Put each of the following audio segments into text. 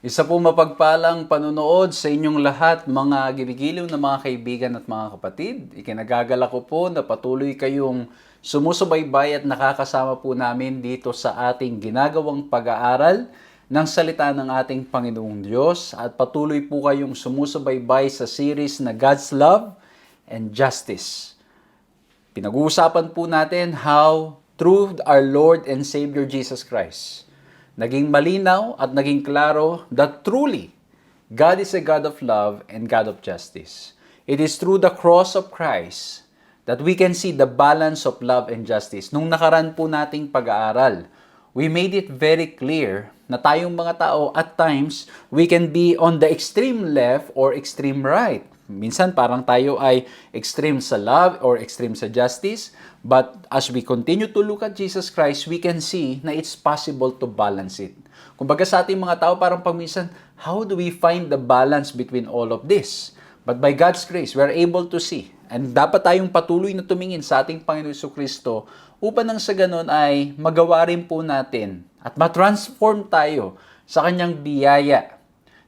Isa po mapagpalang panunood sa inyong lahat, mga ginigiliw na mga kaibigan at mga kapatid. Ikinagagala ko po na patuloy kayong sumusubaybay at nakakasama po namin dito sa ating ginagawang pag-aaral ng salita ng ating Panginoong Diyos. At patuloy po kayong sumusubaybay sa series na God's Love and Justice. Pinag-uusapan po natin how through our Lord and Savior Jesus Christ, naging malinaw at naging klaro that truly, God is a God of love and God of justice. It is through the cross of Christ that we can see the balance of love and justice. Nung nakaraan po nating pag-aaral, we made it very clear na tayong mga tao, at times, we can be on the extreme left or extreme right. Minsan parang tayo ay extreme sa love or extreme sa justice. But as we continue to look at Jesus Christ, we can see na it's possible to balance it. Kumbaga sa ating mga tao, parang pagminsan, how do we find the balance between all of this? But by God's grace, we are able to see And dapat tayong patuloy na tumingin sa ating Panginoon Jesucristo upang nang sa ganon ay magawa rin po natin at matransform tayo sa kanyang biyaya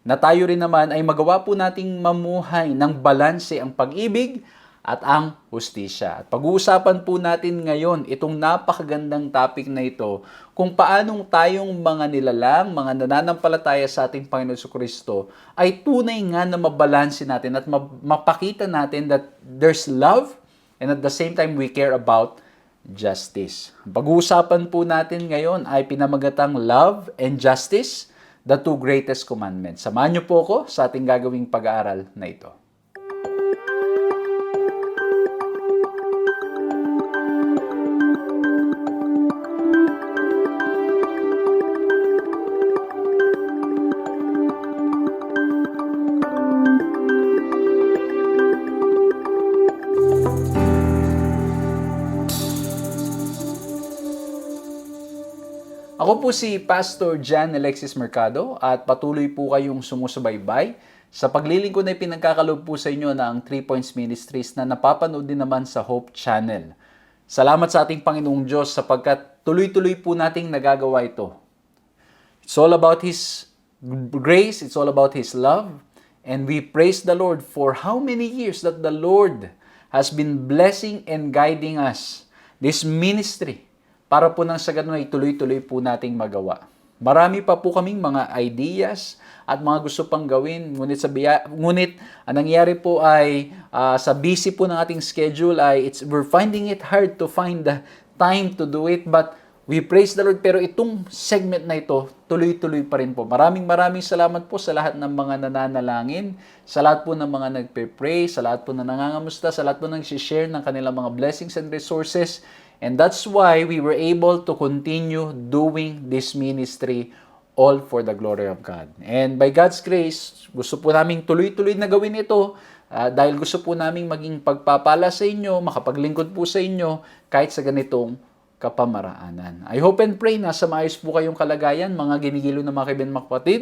na tayo rin naman ay magawa po nating mamuhay ng balanse ang pag-ibig at ang hustisya. At pag-uusapan po natin ngayon itong napakagandang topic na ito kung paanong tayong mga nilalang, mga nananampalataya sa ating Panginoon Jesucristo ay tunay nga na mabalanse natin at mapakita natin that there's love and at the same time we care about justice. Pag-uusapan po natin ngayon ay pinamagatang love and justice, the two greatest commandments. Samahan niyo po ako sa ating gagawing pag-aaral na ito. Ako po si Pastor Jan Alexis Mercado at patuloy po kayong sumusubaybay sa paglilingkod na pinagkakaloob po sa inyo ng 3 Points Ministries na napapanood din naman sa Hope Channel. Salamat sa ating Panginoong Diyos sapagkat tuloy-tuloy po nating nagagawa ito. It's all about His grace, it's all about His love, and we praise the Lord for how many years that the Lord has been blessing and guiding us, this ministry, para po nang sa ganun ay tuloy-tuloy po nating magawa. Marami pa po kaming mga ideas at mga gusto pang gawin. Ngunit ang nangyayari po ay sa busy po ng ating schedule ay we're finding it hard to find the time to do it. But we praise the Lord. Pero itong segment na ito, tuloy-tuloy pa rin po. Maraming salamat po sa lahat ng mga nananalangin, sa lahat po ng mga nagpe-pray, sa lahat po na nangangamusta, sa lahat po nang share ng kanilang mga blessings and resources. And that's why we were able to continue doing this ministry all for the glory of God. And by God's grace, gusto po naming tuloy-tuloy na gawin ito dahil gusto po naming maging pagpapala sa inyo, makapaglingkod po sa inyo kahit sa ganitong kapamaraanan. I hope and pray na sa maayos po kayong kalagayan, mga ginigilo na mga kaibigan, mga kapatid,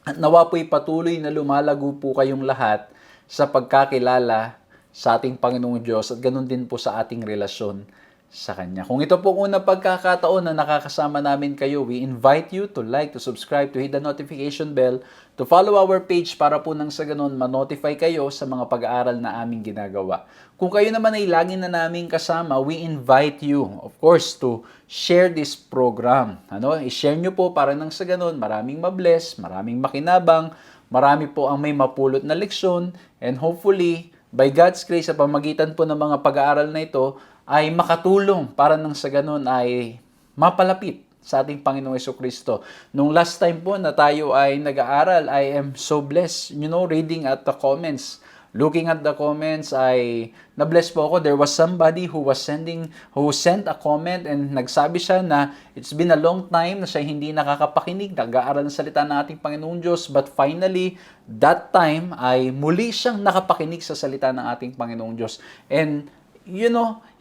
at nawa po'y patuloy na lumalago po kayong lahat sa pagkakilala sa ating Panginoong Diyos at ganun din po sa ating relasyon sa Kanya. Kung ito po una pagkakataon na nakakasama namin kayo, we invite you to like, to subscribe, to hit the notification bell, to follow our page para po nang sa ganun ma-notify kayo sa mga pag-aaral na aming ginagawa. Kung kayo naman ay lagi na naming kasama, we invite you, of course, to share this program. I-share nyo po para nang sa ganun, maraming mabless, maraming makinabang, marami po ang may mapulot na leksyon, and hopefully, by God's grace, sa pamagitan po ng mga pag-aaral na ito, ay makatulong para nang sa ganun ay mapalapit sa ating Panginoong Jesucristo. Nung last time po na tayo ay nag-aaral, I am so blessed. Reading at the comments, looking at the comments, ay na-bless po ako. There was somebody who sent a comment and nagsabi siya na it's been a long time na siya hindi nakakapakinig, nag-aaral ng salita ng ating Panginoong Diyos, but finally, that time ay muli siyang nakapakinig sa salita ng ating Panginoong Diyos. And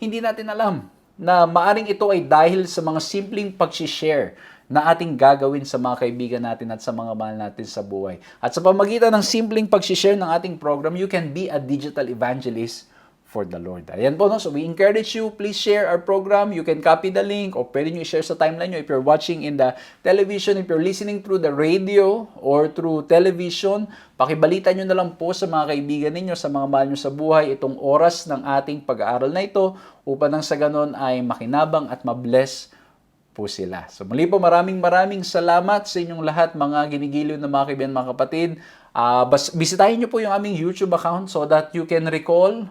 hindi natin alam na maaring ito ay dahil sa mga simpleng pag-share na ating gagawin sa mga kaibigan natin at sa mga mahal natin sa buhay. At sa pamagitan ng simpleng pag-share ng ating program, you can be a digital evangelist for the Lord. Ayan po, so we encourage you, please share our program. You can copy the link o pwede nyo i-share sa timeline nyo if you're watching in the television, if you're listening through the radio or through television. Pakibalita nyo na lang po sa mga kaibigan ninyo, sa mga mahal nyo sa buhay, itong oras ng ating pag-aaral na ito upang nang sa ganon ay makinabang at mabless po sila. So muli po, maraming salamat sa inyong lahat, mga ginigiliw na mga kaibigan, mga kapatid. Bisitahin nyo po yung aming YouTube account so that you can recall,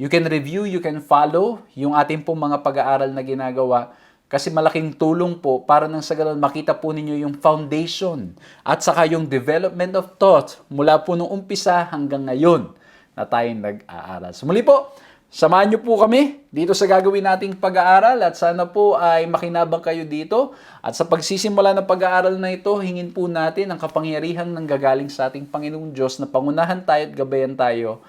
you can review, you can follow yung ating pong mga pag-aaral na ginagawa. Kasi malaking tulong po para nang sa ganun makita po ninyo yung foundation at saka yung development of thought mula po nung umpisa hanggang ngayon na tayong nag-aaral. So muli po, samahan niyo po kami dito sa gagawin nating pag-aaral at sana po ay makinabang kayo dito. At sa pagsisimula ng pag-aaral na ito, hingin po natin ang kapangyarihan ng gagaling sa ating Panginoong Diyos na pangunahan tayo at gabayan tayo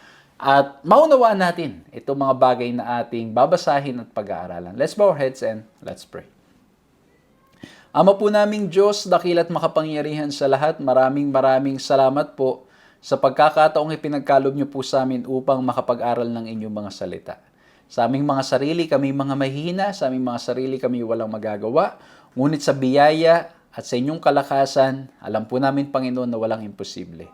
at maunawaan natin itong mga bagay na ating babasahin at pag-aaralan. Let's bow our heads and let's pray. Ama po naming Diyos, dakil at makapangyarihan sa lahat, maraming salamat po sa pagkakataong ipinagkaloob niyo po sa amin upang makapag-aral ng inyong mga salita. Sa aming mga sarili, kami mga mahihina, sa aming mga sarili, kami walang magagawa. Ngunit sa biyaya at sa inyong kalakasan, alam po namin, Panginoon, na walang imposible.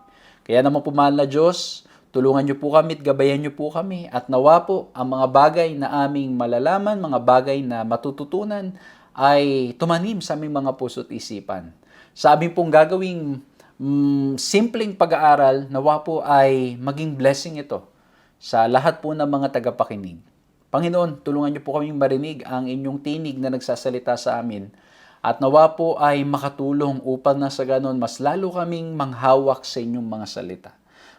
Kaya naman po, mahal na Diyos, tulungan niyo po kami at gabayan niyo po kami at nawa po ang mga bagay na aming malalaman, mga bagay na matututunan ay tumanim sa aming mga puso't isipan. Sa aming pong gagawing simpleng pag-aaral, nawa po ay maging blessing ito sa lahat po ng mga tagapakinig. Panginoon, tulungan niyo po kaming marinig ang inyong tinig na nagsasalita sa amin at nawa po ay makatulong upang na sa ganon mas lalo kaming manghawak sa inyong mga salita.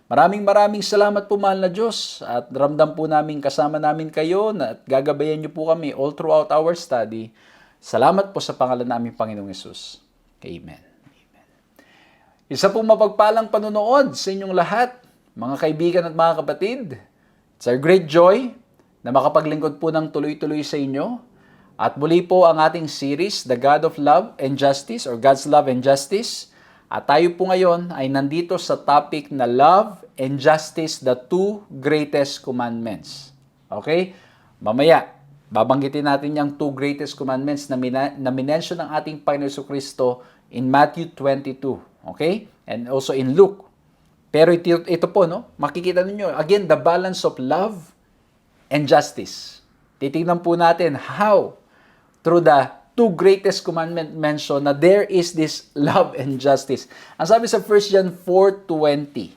Maraming salamat po, mahal na Diyos, at ramdam po namin kasama namin kayo at gagabayan niyo po kami all throughout our study. Salamat po sa pangalan namin, Panginoong Yesus. Amen. Isa pong mapagpalang panunood sa inyong lahat, mga kaibigan at mga kapatid. It's our great joy na makapaglingkod po ng tuloy-tuloy sa inyo. At muli po ang ating series, The God of Love and Justice, or God's Love and Justice. At tayo po ngayon ay nandito sa topic na Love and Justice, the two greatest commandments. Okay? Mamaya, babanggitin natin yung two greatest commandments na minention ng ating Panginoon Kristo in Matthew 22. Okay? And also in Luke. Pero ito po, no? Makikita ninyo, again, the balance of love and justice. Titignan po natin how, through the two greatest commandment mentioned, na there is this love and justice. Ang sabi sa 1 John 4:20,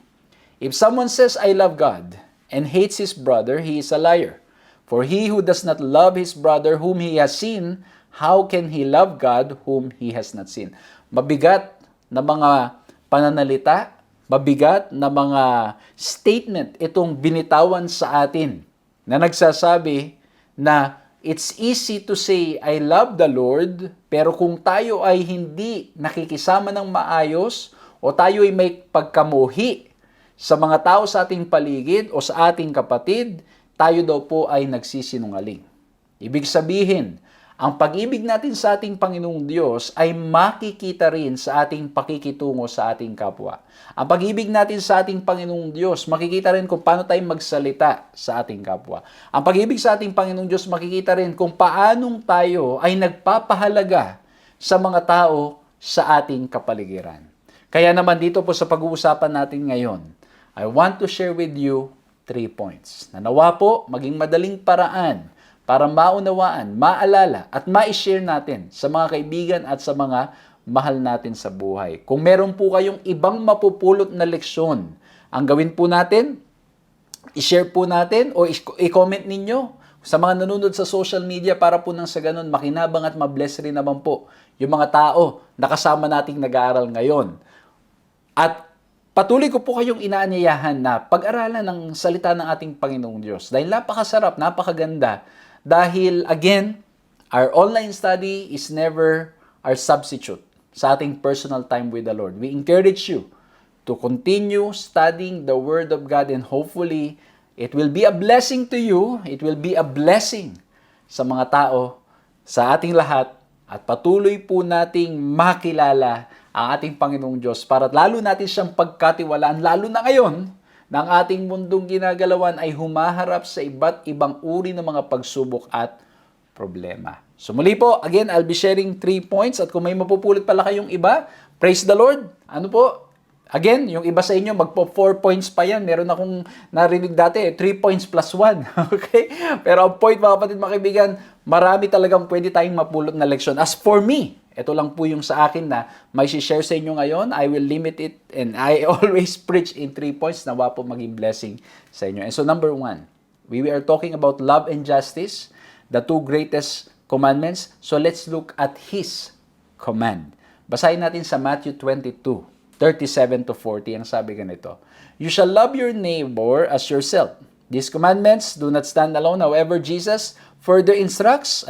if someone says, I love God, and hates his brother, he is a liar. For he who does not love his brother whom he has seen, how can he love God whom he has not seen? Mabigat na mga pananalita, mabigat na mga statement itong binitawan sa atin na nagsasabi na it's easy to say, I love the Lord, pero kung tayo ay hindi nakikisama ng maayos o tayo ay may pagkamuhi sa mga tao sa ating paligid o sa ating kapatid, tayo daw po ay nagsisinungaling. Ibig sabihin, ang pag-ibig natin sa ating Panginoong Diyos ay makikita rin sa ating pakikitungo sa ating kapwa. Ang pag-ibig natin sa ating Panginoong Diyos, makikita rin kung paano tayo magsalita sa ating kapwa. Ang pag-ibig sa ating Panginoong Diyos, makikita rin kung paanong tayo ay nagpapahalaga sa mga tao sa ating kapaligiran. Kaya naman dito po sa pag-uusapan natin ngayon, I want to share with you 3 points. Na nawa po maging madaling paraan para maunawaan, maalala, at ma-share natin sa mga kaibigan at sa mga mahal natin sa buhay. Kung meron po kayong ibang mapupulot na leksyon, ang gawin po natin, i-share po natin o i-comment ninyo sa mga nanonood sa social media para po nang sa ganun makinabang at mabless rin naman po yung mga tao na kasama nating nag-aaral ngayon. At patuloy ko po kayong inaanyayahan na pag-aralan ng salita ng ating Panginoong Diyos. Dahil napakasarap, napakaganda. Dahil, again, our online study is never our substitute sa ating personal time with the Lord. We encourage you to continue studying the Word of God and hopefully, it will be a blessing to you. It will be a blessing sa mga tao, sa ating lahat, at patuloy po nating makilala ang ating Panginoong Diyos para lalo natin siyang pagkatiwalaan, lalo na ngayon, ng ating mundong ginagalawan ay humaharap sa iba't ibang uri ng mga pagsubok at problema. So muli po, again, I'll be sharing 3 points at kung may mapupulot pala kayong iba, praise the Lord. Ano po? Again, yung iba sa inyo, magpo 4 points pa yan. Meron akong narinig dati, 3 points plus 1. Okay? Pero ang point, mga kapatid, mga kaibigan, marami talagang pwede tayong mapulot na leksyon. As for me, ito lang po yung sa akin na may share sa inyo ngayon. I will limit it and I always preach in 3 points na po maging blessing sa inyo. And so number 1, we are talking about love and justice, the two greatest commandments. So let's look at His command. Basahin natin sa Matthew 22:37 to 40. Ang sabi ganito, you shall love your neighbor as yourself. These commandments do not stand alone. However, Jesus further instructs,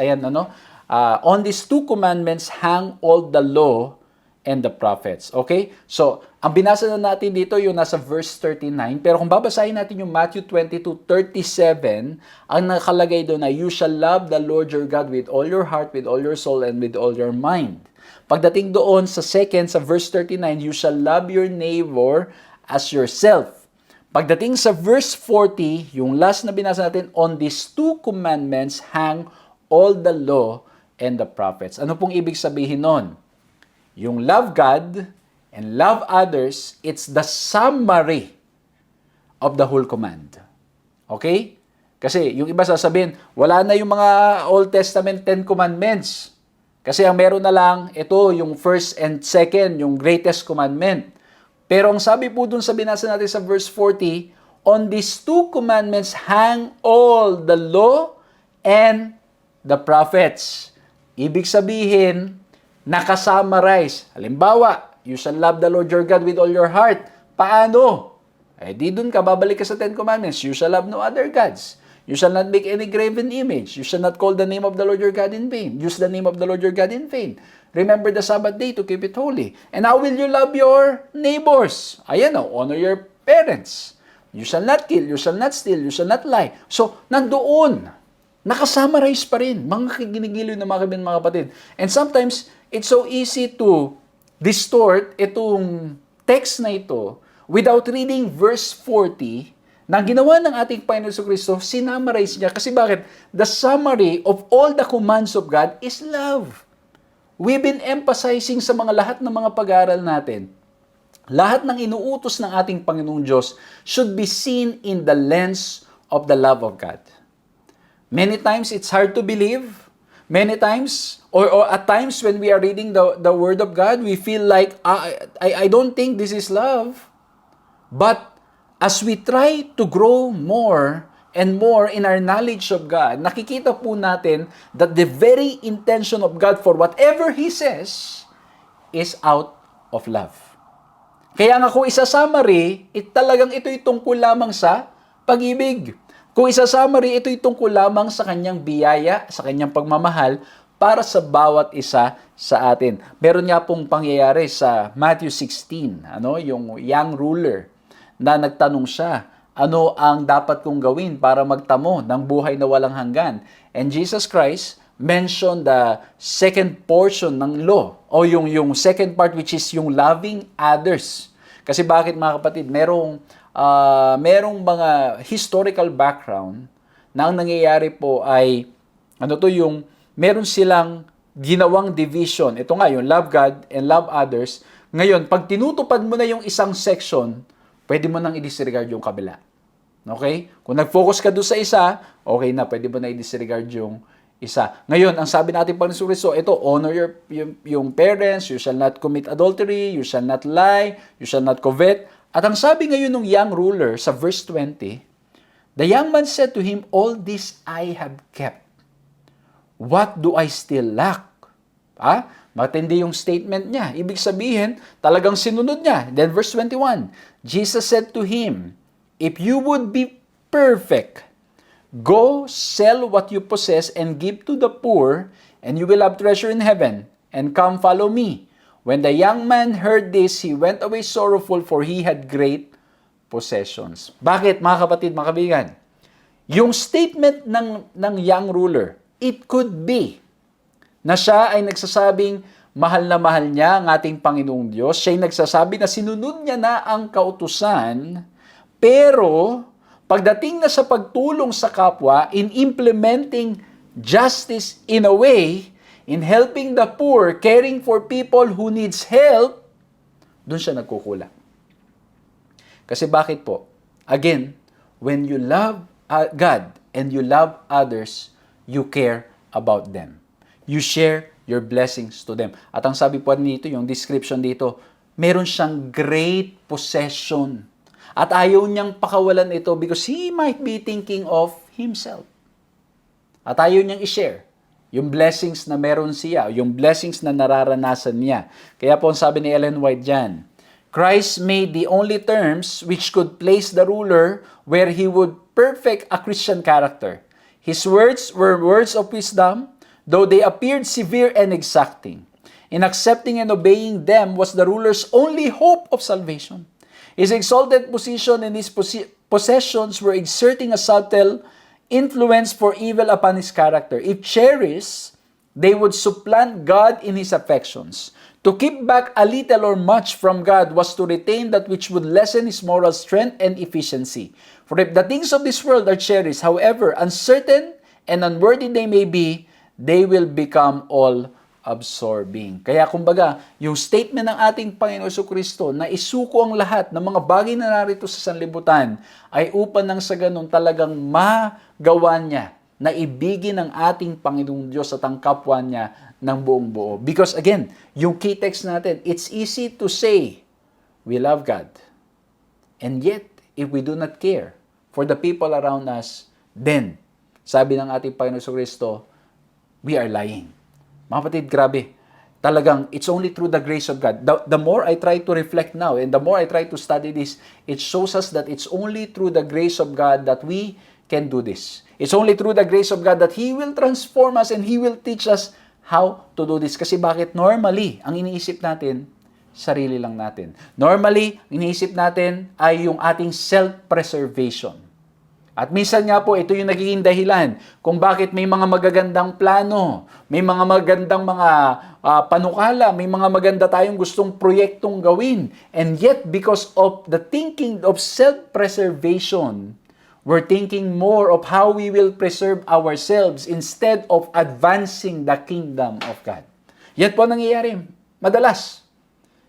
on these two commandments hang all the law and the prophets. Okay? So, ang binasa na natin dito yung nasa verse 39. Pero kung babasahin natin yung Matthew 22:37, ang nakalagay doon na you shall love the Lord your God with all your heart, with all your soul, and with all your mind. Pagdating doon sa second, sa verse 39, you shall love your neighbor as yourself. Pagdating sa verse 40, yung last na binasa natin, on these two commandments hang all the law and the prophets. Ano pong ibig sabihin nun? Yung love God and love others, it's the summary of the whole command. Okay? Kasi yung iba sasabihin, wala na yung mga Old Testament 10 Commandments. Kasi ang meron na lang, ito yung first and second, yung greatest commandment. Pero ang sabi po dun sa binasa natin sa verse 40, on these two commandments hang all the law and the prophets. Ibig sabihin, nakasummarize. Halimbawa, you shall love the Lord your God with all your heart. Paano? Di dun ka, babalik ka sa 10 Commandments. You shall have no other gods. You shall not make any graven image. You shall not call the name of the Lord your God in vain. Use the name of the Lord your God in vain. Remember the Sabbath day to keep it holy. And how will you love your neighbors? Ayan o, honor your parents. You shall not kill, you shall not steal, you shall not lie. So, nandoon. Nakasummarize pa rin. Mga ginigiliw na mga kabin, mga kapatid. And sometimes, it's so easy to distort itong text na ito without reading verse 40 na ginawa ng ating Panginoon Kristo, sinamarize niya. Kasi bakit? The summary of all the commands of God is love. We've been emphasizing sa mga lahat ng mga pag-aaral natin, lahat ng inuutos ng ating Panginoong Diyos should be seen in the lens of the love of God. Many times, it's hard to believe. Many times, or at times when we are reading the Word of God, we feel like, I don't think this is love. But as we try to grow more and more in our knowledge of God, nakikita po natin that the very intention of God for whatever He says is out of love. Kaya nga kung isa-summary, talagang ito'y tungkol lamang sa pag-ibig. Kung isa-summary, ito'y tungkol lamang sa kanyang biyaya, sa kanyang pagmamahal, para sa bawat isa sa atin. Meron nga pong pangyayari sa Matthew 16, yung young ruler, na nagtanong siya, ano ang dapat kong gawin para magtamo ng buhay na walang hanggan? And Jesus Christ mentioned the second portion ng law, o yung second part, which is yung loving others. Kasi bakit, mga kapatid, merong mga historical background na ang nangyayari po ay, yung meron silang ginawang division. Ito nga, yung love God and love others. Ngayon, pag tinutupad mo na yung isang section, pwede mo nang i-disregard yung kabila. Okay? Kung nag-focus ka doon sa isa, okay na, pwede mo na i-disregard yung isa. Ngayon, ang sabi natin pang Kristo, ito, honor yung parents, you shall not commit adultery, you shall not lie, you shall not covet. At ang sabi ngayon ng young ruler sa verse 20, the young man said to him, all this I have kept. What do I still lack? Matindi yung statement niya. Ibig sabihin, talagang sinunod niya. Then verse 21, Jesus said to him, if you would be perfect, go sell what you possess and give to the poor, and you will have treasure in heaven, and come follow me. When the young man heard this, he went away sorrowful, for he had great possessions. Bakit, mga kapatid, mga kaibigan? Yung statement ng young ruler, it could be na siya ay nagsasabing mahal na mahal niya ang ating Panginoong Diyos. Siya ay nagsasabi na sinunod niya na ang kautusan, pero pagdating na sa pagtulong sa kapwa, in implementing justice in a way, in helping the poor, caring for people who needs help, doon siya nagkukulang. Kasi bakit po? Again, when you love God and you love others, you care about them. You share your blessings to them. At ang sabi po nito, yung description dito, meron siyang great possession. At ayaw niyang pakawalan ito because he might be thinking of himself. At ayaw niyang i-share yung blessings na meron siya, yung blessings na nararanasan niya. Kaya po ang sabi ni Ellen White dyan, Christ made the only terms which could place the ruler where he would perfect a Christian character. His words were words of wisdom, though they appeared severe and exacting. In accepting and obeying them was the ruler's only hope of salvation. His exalted position and his possessions were exerting a subtle influence for evil upon his character. If cherished, they would supplant God in his affections. To keep back a little or much from God was to retain that which would lessen his moral strength and efficiency. For if the things of this world are cherished, however uncertain and unworthy they may be, they will become all-absorbing. Kaya kumbaga, yung statement ng ating Panginoon Jesucristo na isuko ang lahat ng mga bagay na narito sa sanlibutan ay upang nang sa ganun talagang magawa niya na ibigin ng ating Panginoong Diyos at ang kapwa niya ng buong buo. Because again, yung key text natin, it's easy to say, we love God. And yet, if we do not care for the people around us, then, sabi ng ating Panginoon Jesucristo, we are lying. Mga kapatid, grabe. Talagang, it's only through the grace of God. The more I try to reflect now, and the more I try to study this, it shows us that it's only through the grace of God that we can do this. It's only through the grace of God that He will transform us and He will teach us how to do this. Kasi bakit normally, ang iniisip natin, sarili lang natin. Normally, iniisip natin ay yung ating self-preservation. At minsan nga po, ito yung nagiging dahilan kung bakit may mga magagandang plano, may mga magandang mga panukala, may mga maganda tayong gustong proyektong gawin. And yet, because of the thinking of self-preservation, we're thinking more of how we will preserve ourselves instead of advancing the kingdom of God. Yan po nangyayari madalas.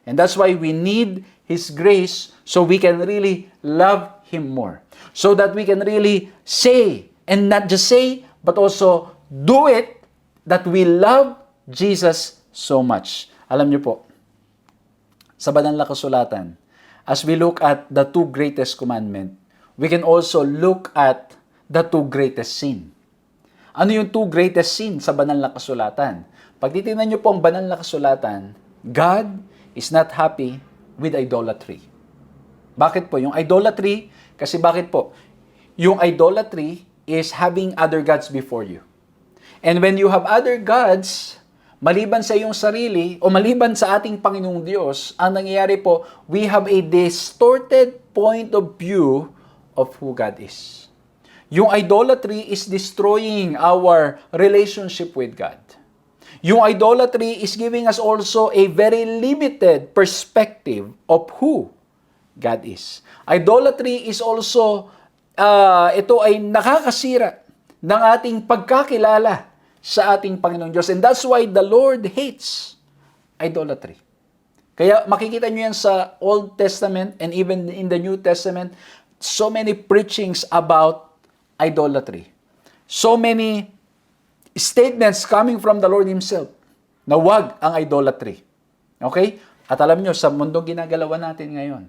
And that's why we need His grace so we can really love Him more. So that we can really say, and not just say, but also do it, that we love Jesus so much. Alam niyo po, sa banal na kasulatan, as we look at the two greatest commandments, we can also look at the two greatest sin. Ano yung two greatest sin sa banal na kasulatan? Pag titingnan niyo po ang banal na kasulatan, God is not happy with idolatry. Bakit po? Yung idolatry, kasi bakit po? Yung idolatry is having other gods before you. And when you have other gods, maliban sa iyong sarili, o maliban sa ating Panginoong Diyos, ang nangyayari po, we have a distorted point of view of who God is. Yung idolatry is destroying our relationship with God. Yung idolatry is giving us also a very limited perspective of who God is. Idolatry is also, ito ay nakakasira ng ating pagkakilala sa ating Panginoong Diyos. And that's why the Lord hates idolatry. Kaya makikita nyo yan sa Old Testament and even in the New Testament, so many preachings about idolatry. So many statements coming from the Lord Himself na wag ang idolatry. Okay? At alam nyo, sa mundong ginagalawan natin ngayon,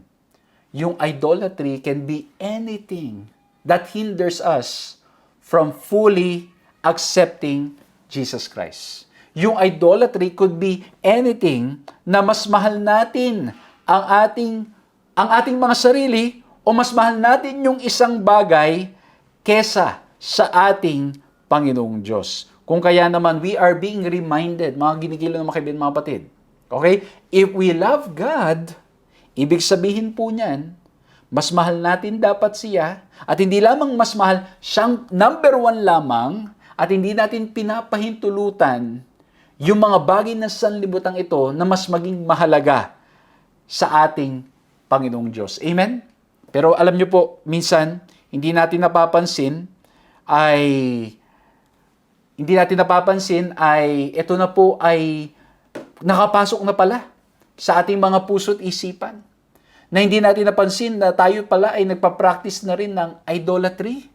yung idolatry can be anything that hinders us from fully accepting Jesus Christ. Yung idolatry could be anything na mas mahal natin ang ating mga sarili o mas mahal natin yung isang bagay kesa sa ating Panginoong Diyos. Kung kaya naman, we are being reminded, mga ginigilan ng mga kaibigan, mga kapatid. Okay? If we love God, ibig sabihin po niyan, mas mahal natin dapat siya, at hindi lamang mas mahal, siyang number one lamang, at hindi natin pinapahintulutan yung mga bagay na sanlibutan ito na mas maging mahalaga sa ating Panginoong Diyos. Amen? Pero alam niyo po, minsan, hindi natin napapansin ay ito na po ay nakapasok na pala sa ating mga puso't isipan. Na hindi natin napansin na tayo pala ay nagpa-practice na rin ng idolatry.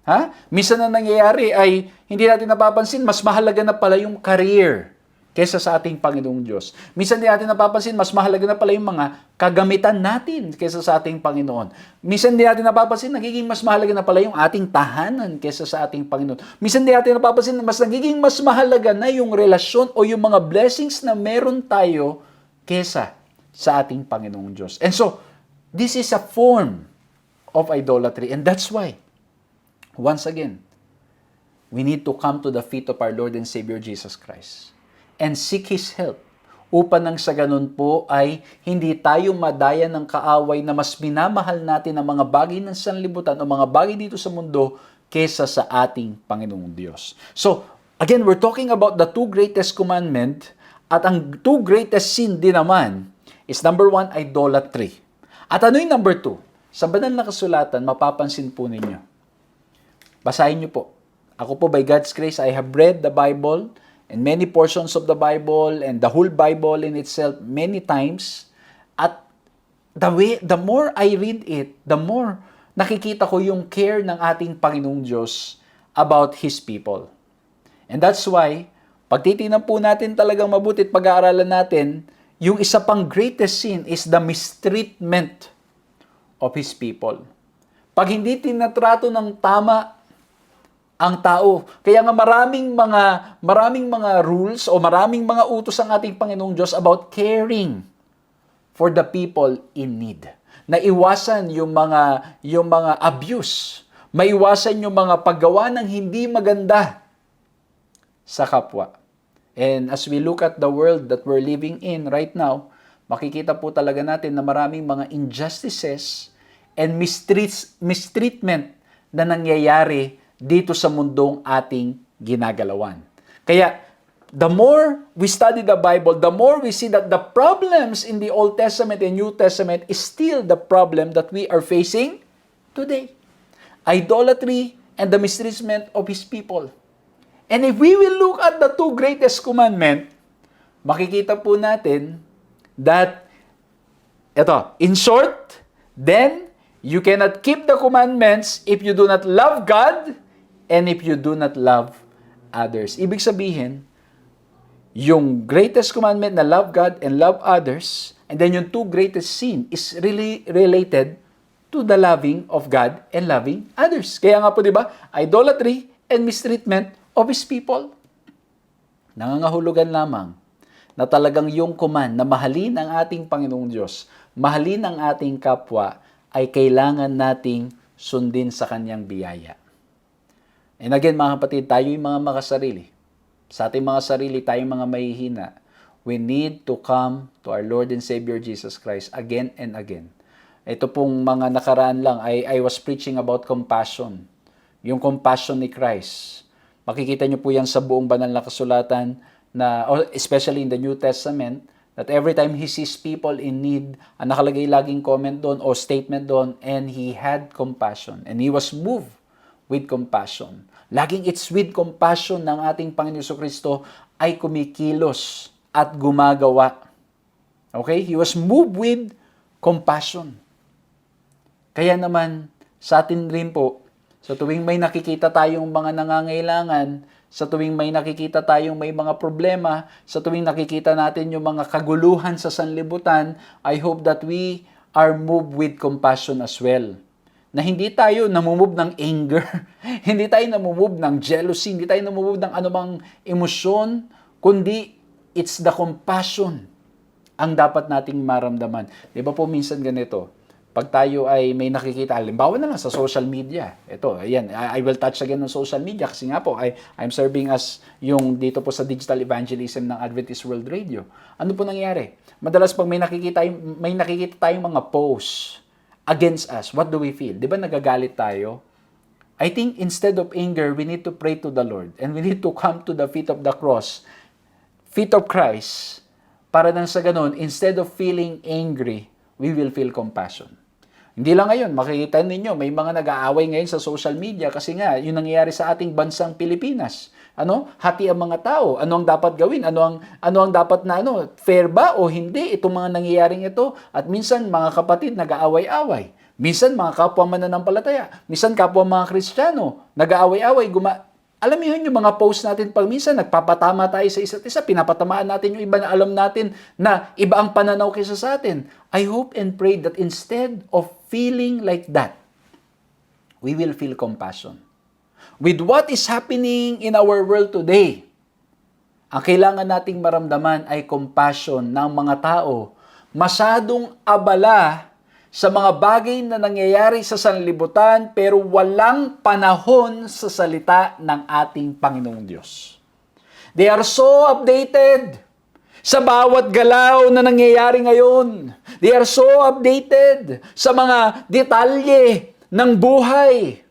Ha? Minsan na nangyayari ay hindi natin napapansin, mas mahalaga na pala yung career kaysa sa ating Panginoong Diyos. Minsan hindi natin napapansin, mas mahalaga na pala yung mga kagamitan natin kaysa sa ating Panginoon. Minsan hindi natin napapansin, nagiging mas mahalaga na pala yung ating tahanan kaysa sa ating Panginoon. Minsan hindi natin napapansin, nagiging mas mahalaga na yung relasyon o yung mga blessings na meron tayo kaysa sa ating Panginoong Diyos. And so, this is a form of idolatry. And that's why, once again, we need to come to the feet of our Lord and Savior Jesus Christ and seek His help upang nang sa ganun po ay hindi tayo madaya ng kaaway na mas minamahal natin ang mga bagay ng sanlibutan o mga bagay dito sa mundo kesa sa ating Panginoong Diyos. So, again, we're talking about the two greatest commandments At ang two greatest sin din naman is number 1, idolatry. At ano yung number 2? Sa banal na kasulatan, mapapansin po ninyo. Basahin niyo po. Ako po, by God's grace, I have read the Bible and many portions of the Bible and the whole Bible in itself many times. At the more I read it, the more nakikita ko yung care ng ating Panginoong Diyos about His people. And that's why, pag titingnan po natin talagang mabuti at pag-aaralan natin, yung isa pang greatest sin is the mistreatment of His people. Pag hindi tinatrato ng tama ang tao, kaya nga maraming mga rules o maraming mga utos ang ating Panginoong Diyos about caring for the people in need. Naiwasan yung mga abuse, maiwasan yung mga paggawa ng hindi maganda sa kapwa. And as we look at the world that we're living in right now, makikita po talaga natin na maraming mga injustices and mistreatment na nangyayari dito sa mundong ating ginagalawan. Kaya, the more we study the Bible, the more we see that the problems in the Old Testament and New Testament is still the problem that we are facing today. Idolatry and the mistreatment of His people. And if we will look at the two greatest commandments, makikita po natin that, in short, then you cannot keep the commandments if you do not love God and if you do not love others. Ibig sabihin, yung greatest commandment na love God and love others, and then yung two greatest sin is really related to the loving of God and loving others. Kaya nga po, di ba, idolatry and mistreatment of His people. Nangangahulugan lamang na talagang yung command na mahalin ang ating Panginoong Diyos, mahalin ang ating kapwa, ay kailangan nating sundin sa Kanyang biyaya. And again, mga kapatid, tayo yung mga makasarili. Sa ating mga sarili, tayong mga mahihina, we need to come to our Lord and Savior Jesus Christ again and again. Ito pong mga nakaraan lang, I was preaching about compassion. Yung compassion ni Christ. Makikita niyo po yan sa buong banal na kasulatan, especially in the New Testament, that every time He sees people in need, ang nakalagay laging comment doon o statement doon, and He had compassion. And He was moved with compassion. Laging it's with compassion ng ating Panginoon Jesucristo ay kumikilos at gumagawa. Okay? He was moved with compassion. Kaya naman, sa atin rin po, sa tuwing may nakikita tayong mga nangangailangan, sa tuwing may nakikita tayong may mga problema, sa tuwing nakikita natin yung mga kaguluhan sa sanlibutan, I hope that we are moved with compassion as well. Na hindi tayo namumove ng anger, hindi tayo namumove ng jealousy, hindi tayo namumove ng anumang emosyon, kundi it's the compassion ang dapat nating maramdaman. Di ba po minsan ganito? Pag tayo ay may nakikita, halimbawa na lang sa social media. Ito, ayan, I will touch again on social media kasi nga po, I'm serving as yung dito po sa digital evangelism ng Adventist World Radio. Ano po nangyari? Madalas pag may nakikita tayong mga posts against us, what do we feel? Di ba nagagalit tayo? I think instead of anger, we need to pray to the Lord and we need to come to the feet of the cross, feet of Christ, para nang sa ganun, instead of feeling angry, we will feel compassion. Hindi lang ngayon, makikita ninyo, may mga nag-aaway ngayon sa social media kasi nga, yun nangyayari sa ating bansang Pilipinas. Hati ang mga tao. Ano ang dapat gawin? Ano ang dapat na fair ba o hindi itong mga nangyayaring ito? At minsan, mga kapatid, nag-aaway-away. Minsan, mga kapwa mananampalataya. Minsan, kapwa mga Kristiyano, nag-aaway-away. Alam niyo yung mga post natin pag minsan nagpapatama tayo sa isa't isa, pinapatamaan natin yung iba na alam natin na iba ang pananaw kaysa sa atin. I hope and pray that instead of feeling like that, we will feel compassion. With what is happening in our world today, ang kailangan nating maramdaman ay compassion ng mga tao masyadong abala sa mga bagay na nangyayari sa sanlibutan pero walang panahon sa salita ng ating Panginoong Diyos. They are so updated sa bawat galaw na nangyayari ngayon. They are so updated sa mga detalye ng buhay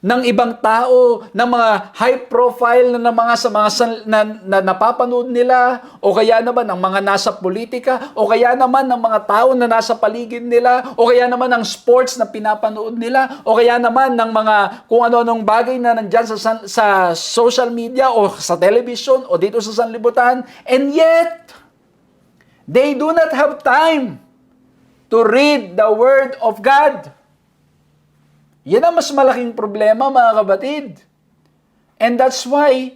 ng ibang tao, ng mga high profile na mga na napapanood nila, o kaya naman ng mga nasa politika, o kaya naman ng mga tao na nasa paligid nila, o kaya naman ng sports na pinapanood nila, o kaya naman ng mga kung ano-anong bagay na nandyan sa social media o sa television o dito sa sanlibutan, and yet they do not have time to read the Word of God. Yan ang mas malaking problema, mga kapatid. And that's why,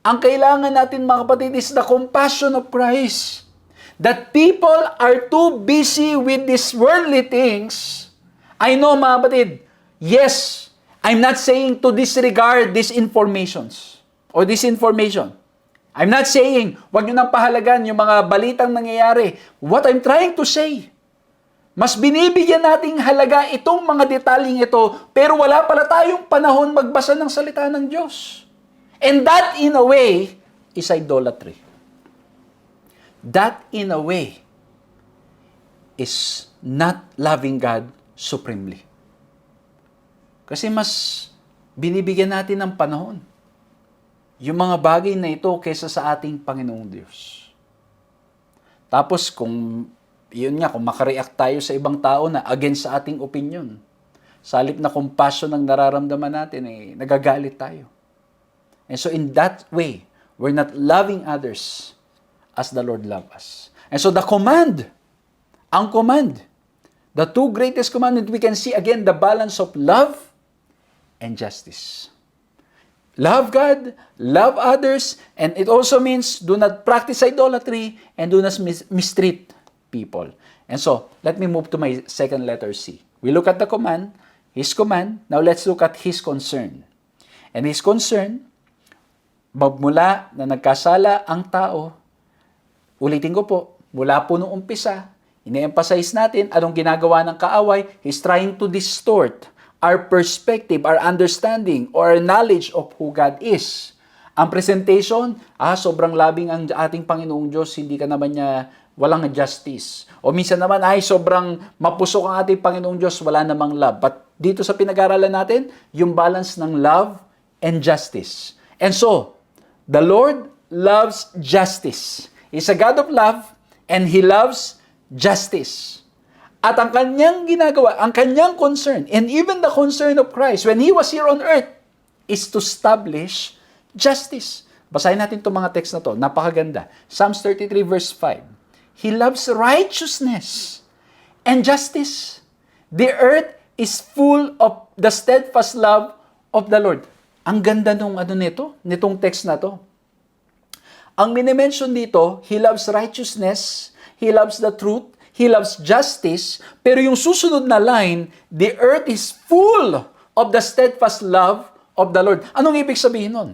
ang kailangan natin, mga kapatid, is the compassion of Christ. That people are too busy with these worldly things. I know, mga kapatid, yes, I'm not saying to disregard these informations or this information. I'm not saying, wag nyo nang pahalagan yung mga balitang nangyayari. What I'm trying to say, mas binibigyan nating halaga itong mga detaling ito, pero wala pala tayong panahon magbasa ng salita ng Diyos. And that, in a way, is idolatry. That, in a way, is not loving God supremely. Kasi mas binibigyan natin ng panahon yung mga bagay na ito kaysa sa ating Panginoong Diyos. Tapos kung kung makareact tayo sa ibang tao na against sa ating opinion, sa halip na compassion ang nararamdaman natin, nagagalit tayo. And so in that way, we're not loving others as the Lord loves us. And so the command, the two greatest commandments, we can see again the balance of love and justice. Love God, love others, and it also means do not practice idolatry and do not mistreat people. And so, let me move to my second letter, C. We look at the command, His command. Now, let's look at His concern. And His concern, magmula na nagkasala ang tao, ulitin ko po, mula po nung umpisa, ine-emphasize natin anong ginagawa ng kaaway. He's trying to distort our perspective, our understanding, or our knowledge of who God is. Ang presentation, sobrang labing ang ating Panginoong Diyos, hindi ka naman niya walang justice. O minsan naman ay sobrang mapusok ang ating Panginoong Diyos, wala namang love. But dito sa pinag-aralan natin, yung balance ng love and justice. And so, the Lord loves justice. He's a God of love and He loves justice. At ang kanyang ginagawa, ang kanyang concern, and even the concern of Christ when He was here on earth, is to establish justice. Basahin natin itong mga text na to. Napakaganda. Psalms 33 verse 5. He loves righteousness and justice. The earth is full of the steadfast love of the Lord. Ang ganda nitong text na to. Ang minimension dito, He loves righteousness, He loves the truth, He loves justice, pero yung susunod na line, the earth is full of the steadfast love of the Lord. Anong ibig sabihin nun?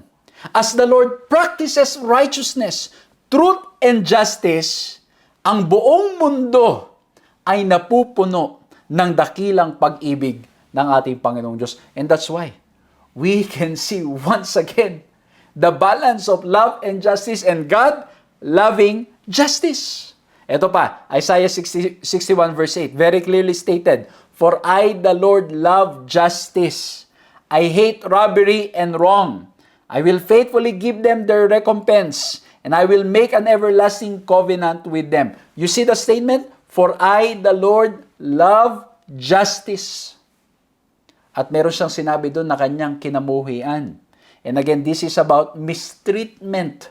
As the Lord practices righteousness, truth, and justice, ang buong mundo ay napupuno ng dakilang pag-ibig ng ating Panginoong Diyos. And that's why we can see once again the balance of love and justice and God loving justice. Ito pa, Isaiah 61 verse 8, very clearly stated, "For I, the Lord, love justice. I hate robbery and wrong. I will faithfully give them their recompense, and I will make an everlasting covenant with them." You see the statement? For I, the Lord, love justice. At meron siyang sinabi doon na kanyang kinamuhian. And again, this is about mistreatment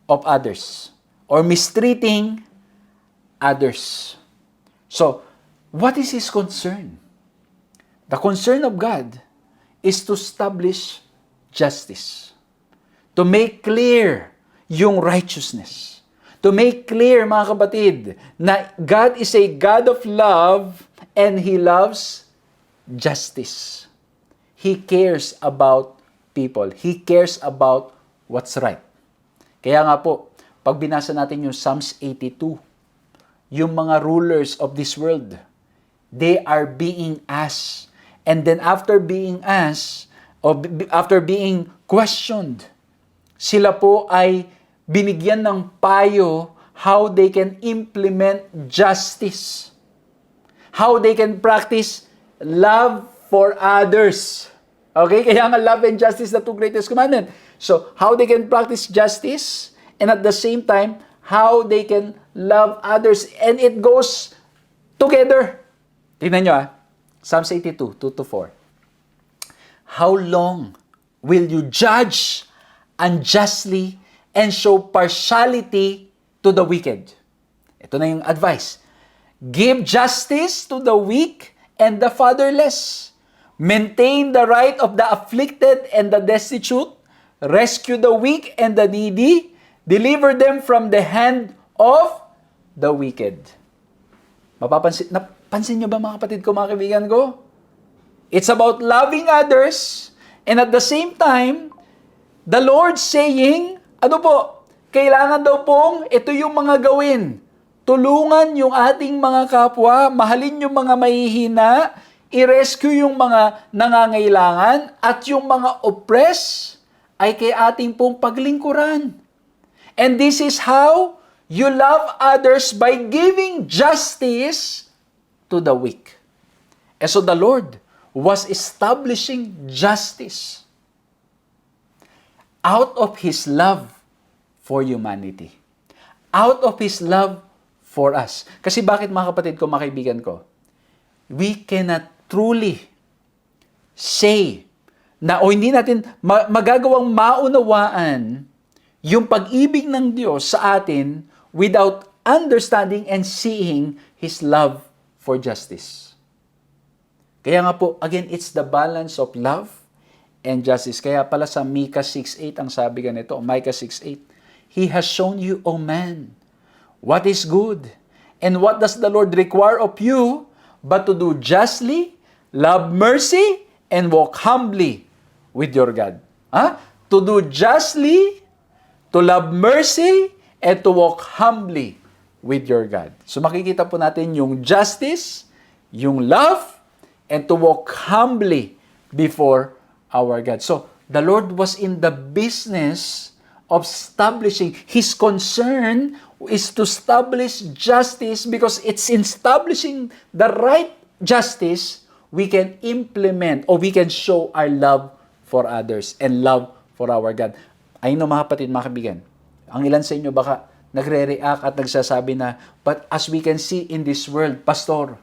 of others or mistreating others. So, what is His concern? The concern of God is to establish justice, to make clear yung righteousness. To make clear, mga kapatid, na God is a God of love and He loves justice. He cares about people. He cares about what's right. Kaya nga po, pag binasa natin yung Psalms 82, yung mga rulers of this world, they are being asked. And then after being asked, or after being questioned, sila po ay binigyan ng payo how they can implement justice. How they can practice love for others. Okay? Kaya nga love and justice, the two greatest commandments. So, how they can practice justice and at the same time, how they can love others. And it goes together. Tingnan nyo Psalms 82, 2-4. How long will you judge unjustly and show partiality to the wicked? Ito na yung advice. Give justice to the weak and the fatherless. Maintain the right of the afflicted and the destitute. Rescue the weak and the needy. Deliver them from the hand of the wicked. Napansin nyo ba mga kapatid ko, mga kaibigan ko? It's about loving others and at the same time, the Lord saying, kailangan daw pong ito yung mga gawin. Tulungan yung ating mga kapwa, mahalin yung mga mahihina, i-rescue yung mga nangangailangan, at yung mga oppressed ay kay ating pong paglingkuran. And this is how you love others by giving justice to the weak. And so the Lord was establishing justice out of His love for humanity. Out of His love for us. Kasi bakit mga kapatid ko, mga kaibigan ko? We cannot truly say na o hindi natin magagawang maunawaan yung pag-ibig ng Diyos sa atin without understanding and seeing His love for justice. Kaya nga po, again, it's the balance of love and justice. Kaya pala sa Micah 6:8 ang sabi ganito, Micah 6:8, He has shown you, O man, what is good, and what does the Lord require of you, but to do justly, love mercy, and walk humbly with your God. To do justly, to love mercy, and to walk humbly with your God. So makikita po natin yung justice, yung love, and to walk humbly before our God. So the Lord was in the business of establishing. His concern is to establish justice, because it's in establishing the right justice we can implement or we can show our love for others and love for our God. Ayun mga kapatid, mga kaibigan, ang ilan sa inyo baka nagre-react at nagsasabi na, but as we can see in this world, Pastor,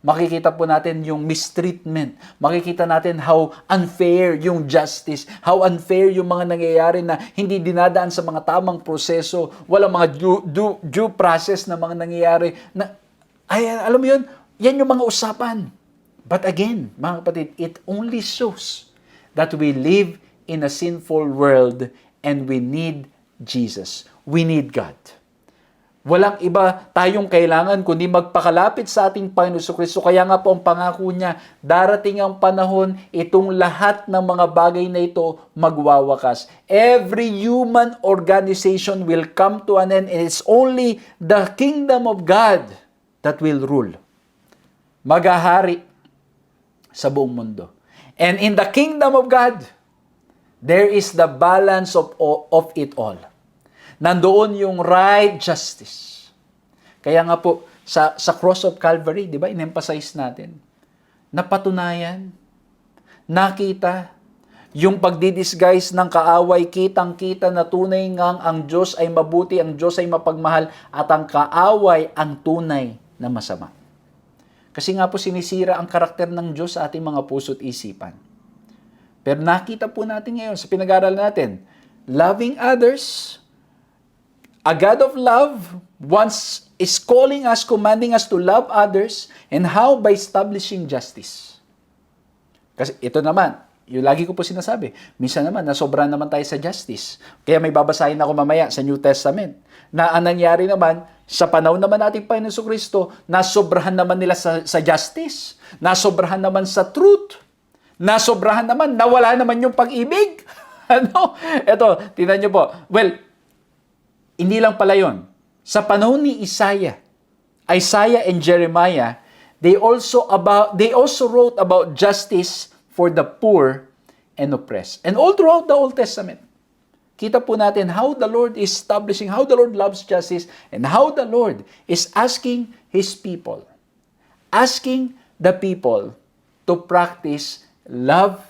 makikita po natin yung mistreatment. Makikita natin how unfair yung justice, how unfair yung mga nangyayari na hindi dinadaan sa mga tamang proseso, walang mga due process na mga nangyayari. Alam mo yun, yan yung mga usapan. But again, mga kapatid, it only shows that we live in a sinful world and we need Jesus. We need God. Walang iba tayong kailangan kundi magpakalapit sa ating Panginoon Kristo. Kaya nga po ang pangako niya, darating ang panahon, itong lahat ng mga bagay na ito magwawakas. Every human organization will come to an end, and it's only the kingdom of God that will rule. Maghahari sa buong mundo. And in the kingdom of God, there is the balance of it all. Nandoon yung right justice. Kaya nga po, sa cross of Calvary, di ba, in-emphasize natin, napatunayan, nakita, yung pagdidisguise ng kaaway, kitang-kita na tunay ngang ang Diyos ay mabuti, ang Diyos ay mapagmahal, at ang kaaway ang tunay na masama. Kasi nga po sinisira ang karakter ng Diyos sa ating mga puso't isipan. Pero nakita po natin ngayon sa pinag-aaral natin, loving others, a God of love is calling us, commanding us to love others, and how? By establishing justice. Kasi ito naman, yung lagi ko po sinasabi, minsan naman, nasobrahan naman tayo sa justice. Kaya may babasahin ako mamaya sa New Testament, na ang nangyari naman, sa panahon naman nating Panginoon Kristo, nasobrahan naman nila sa justice, nasobrahan naman sa truth, nasobrahan naman, nawala naman yung pag-ibig. Ito, tingnan nyo po. Well, hindi lang pala yun. Sa panahon ni Isaiah and Jeremiah, they also wrote about justice for the poor and oppressed. And all throughout the Old Testament, kita po natin how the Lord is establishing, how the Lord loves justice, and how the Lord is asking His people, asking the people to practice love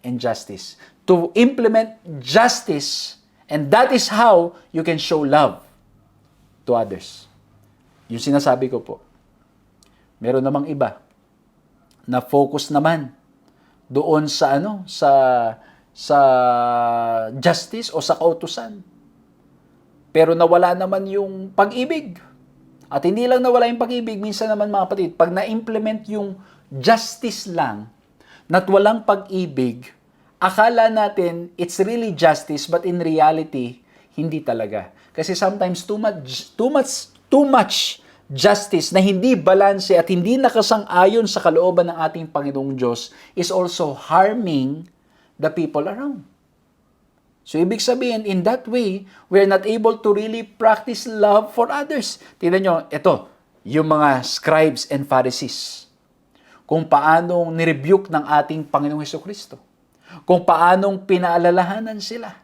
and justice. To implement justice, and that is how you can show love to others. Yung sinasabi ko po. Meron namang iba na focus naman doon sa sa justice o sa kautusan. Pero nawala naman yung pag-ibig. At hindi lang nawala yung pag-ibig, minsan naman mga kapatid, pag na-implement yung justice lang, na't walang pag-ibig, akala natin it's really justice, but in reality, hindi talaga. Kasi sometimes too much justice na hindi balanse at hindi nakasang-ayon sa kalooban ng ating Panginoong Diyos is also harming the people around. So, ibig sabihin, in that way, we're not able to really practice love for others. Tingnan nyo, ito, yung mga scribes and Pharisees. Kung paanong nirebuke ng ating Panginoong Hesukristo. Kung paanong pinaalalahanan sila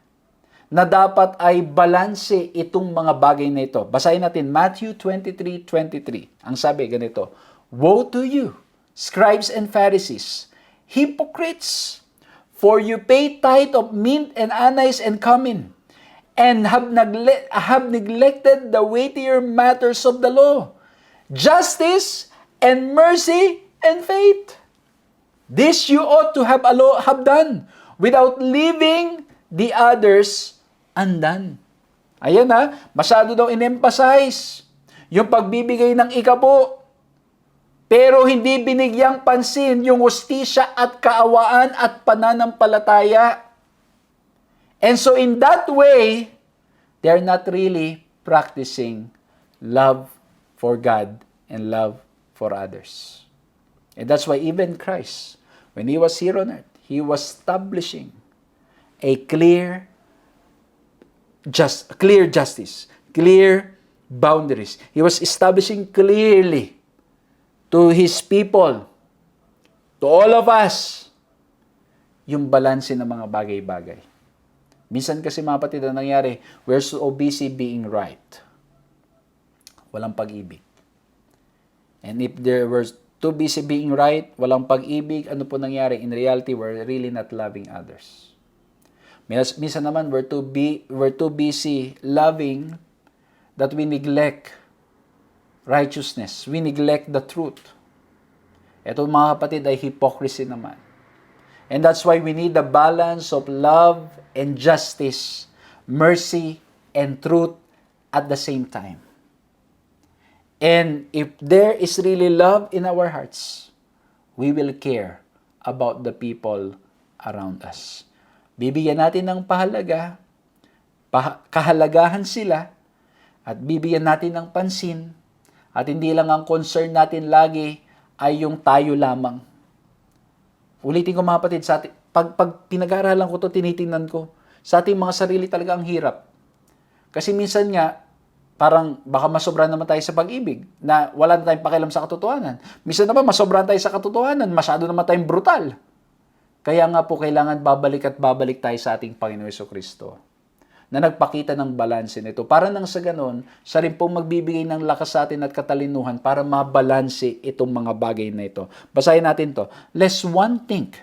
na dapat ay balanse itong mga bagay na ito. Basahin natin, Matthew 23:23. Ang sabi, ganito, "Woe to you, scribes and Pharisees, hypocrites! For you pay tithe of mint and anise and cumin, and have neglected the weightier matters of the law, justice and mercy and faith. This you ought to have done, without leaving the others undone." Ayan masyado daw in-emphasize yung pagbibigay ng ikapo. Pero hindi binigyang pansin yung hustisya at kaawaan at pananampalataya. And so in that way, they're not really practicing love for God and love for others. And that's why even Christ, when He was here on earth, He was establishing a clear justice, clear boundaries. He was establishing clearly to His people, to all of us, yung balanse ng mga bagay-bagay. Minsan kasi mga kapatid, ang nangyari, we're so busy being right. Walang pag-ibig. And if there were too busy being right, walang pag-ibig, ano po nangyari? In reality, we're really not loving others. Minsan naman, we're too busy loving that we neglect righteousness. We neglect the truth. Ito mga kapatid ay hypocrisy naman. And that's why we need the balance of love and justice, mercy and truth at the same time. And if there is really love in our hearts, we will care about the people around us. Bibigyan natin ng kahalagahan sila, at bibigyan natin ng pansin. At hindi lang ang concern natin lagi ay yung tayo lamang. Ulitin ko mga kapatid, pag pinag-aaralan ko to, tinitingnan ko, sa ating mga sarili talaga ang hirap. Kasi minsan nga, parang baka masobra naman tayo sa pag-ibig, na wala na tayong pakialam sa katotohanan. Minsan naman, masobra tayo sa katotohanan, masyado naman tayong brutal. Kaya nga po, kailangan babalik tayo sa ating Panginoon Hesukristo, na nagpakita ng balanse nito. Para nang sa ganon, siya rin pong magbibigay ng lakas sa atin at katalinuhan para mabalanse itong mga bagay na ito. Basahin natin to. Lest one think